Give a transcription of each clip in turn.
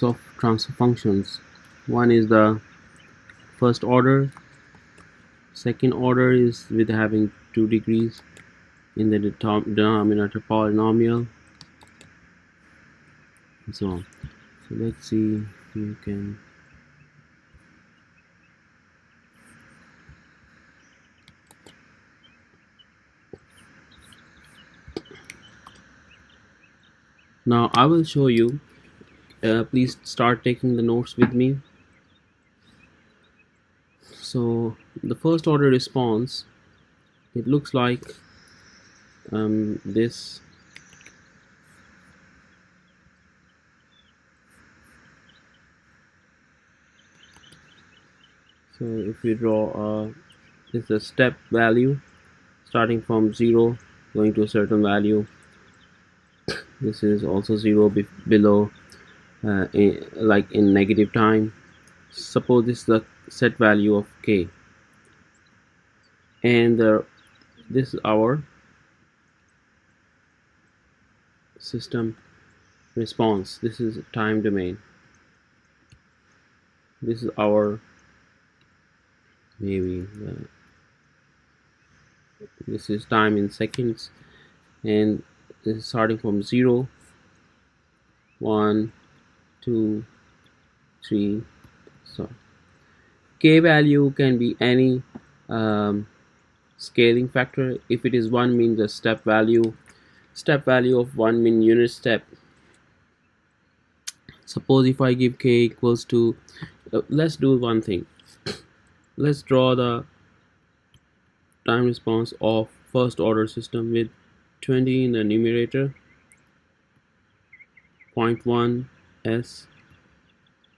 of transfer functions. One is the first order, second order is with having 2 degrees in the denominator polynomial, and so on. So let's see if you can. Now I will show you. Please start taking the notes with me. So the first order response, it looks like this. So if we draw this is a step value starting from 0 going to a certain value. This is also 0 below, like in negative time. Suppose this is the set value of k, and this is our system response. This is time domain. This is our maybe this is time in seconds, and this is starting from 0, 1, 2, 3. So k value can be any scaling factor. If it is 1 means the step value of 1 mean unit step. Suppose if I give k equals to let's do one thing. Let's draw the time response of first order system with 20 in the numerator, 0.1 s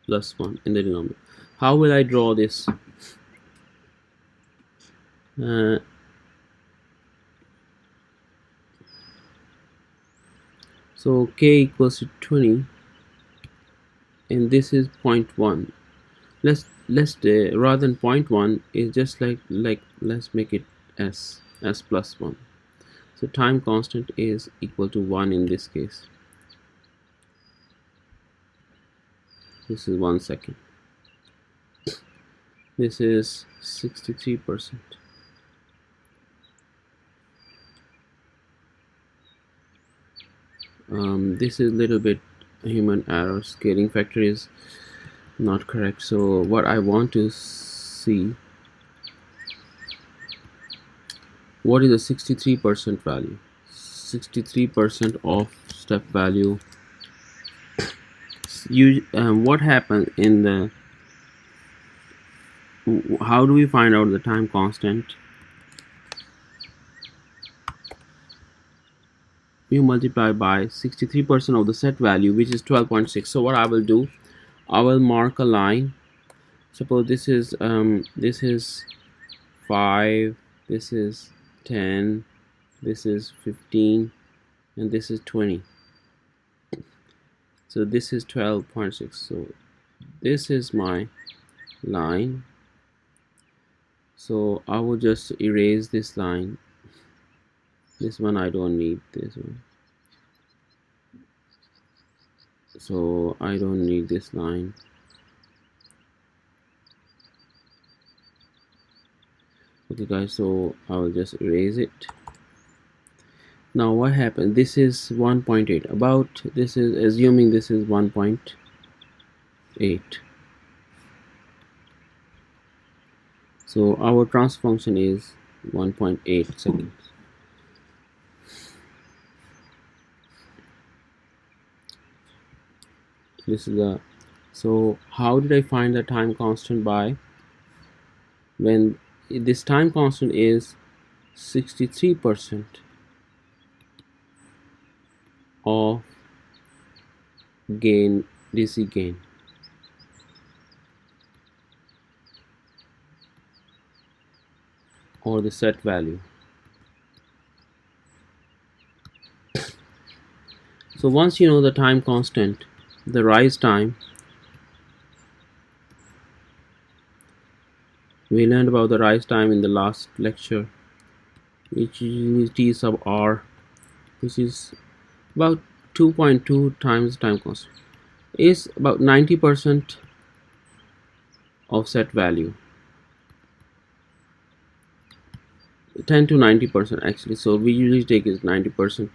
plus 1 in the denominator. How will I draw this? So k equals to 20, and this is 0.1. Let's rather than 0.1 is just like let's make it s plus 1. So time constant is equal to 1 in this case. This is 1 second. This is 63%. This is a little bit human error. Scaling factor is not correct. So what I want to see, what is the 63% value? 63% of step value. What happened in the, how do we find out the time constant? You multiply by 63% of the set value, which is 12.6. So what I will do, I will mark a line. Suppose this is 5, this is 10, this is 15, and this is 20. So this is 12.6. So this is my line. So I will just erase this line. This one I don't need, this one. So I don't need this line. Okay guys, so I will just erase it. Now what happened? This is 1.8. About this is assuming this is 1.8. So our transfer function is 1.8 seconds. This is the, so how did I find the time constant? By when this time constant is 63% of gain, DC gain. Or the set value. So once you know the time constant, the rise time, we learned about the rise time in the last lecture, which is T sub r, which is about 2.2 times time constant. is about 90% of set value, 10 to 90% actually. So we usually take is 90%,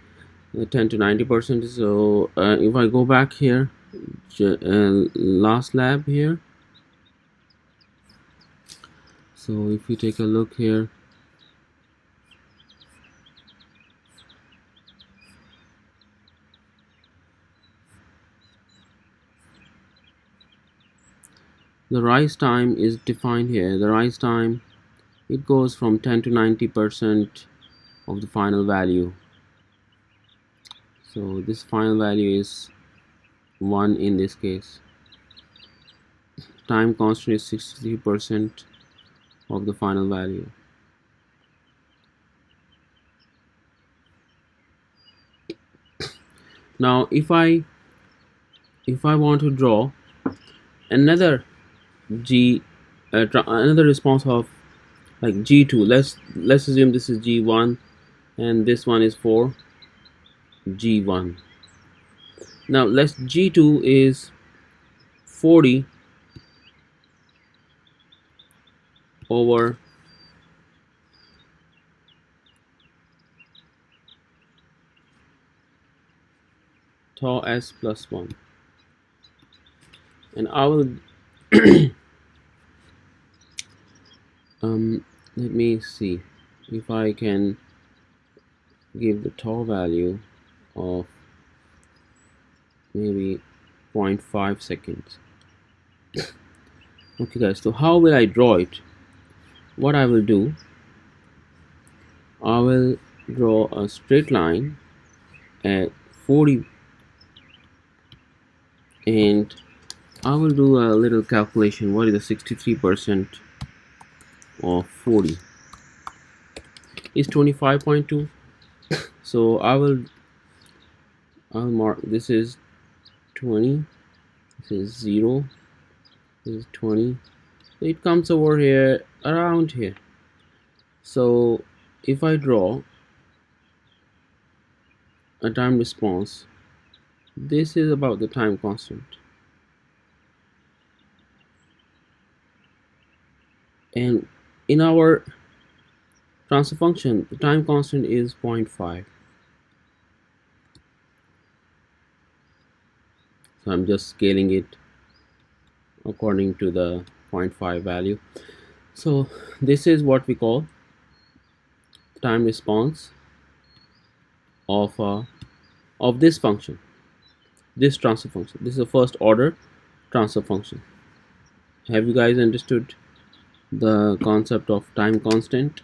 10 to 90%. So if I go back here, last lab here, so if you take a look here, the rise time is defined here. The rise time, it goes from 10 to 90% of the final value. So this final value is 1 in this case. Time constant is 63% of the final value. Now if I want to draw another another response of like G2, let's assume this is G1 and this one is for G1. Now let's G2 is 40 over tau s plus 1, and I will let me see if I can give the tau value of maybe 0.5 seconds. Okay guys, so how will I draw it? What I will do, I will draw a straight line at 40 and I will do a little calculation. What is the 63% of 40? Is 25.2. So I'll mark, this is 20, this is 0, this is 20. It comes over here around here. So if I draw a time response, this is about the time constant, and in our transfer function the time constant is 0.5. So I'm just scaling it according to the 0.5 value. So this is what we call time response of this function, this transfer function. This is a first order transfer function. Have you guys understood the concept of time constant?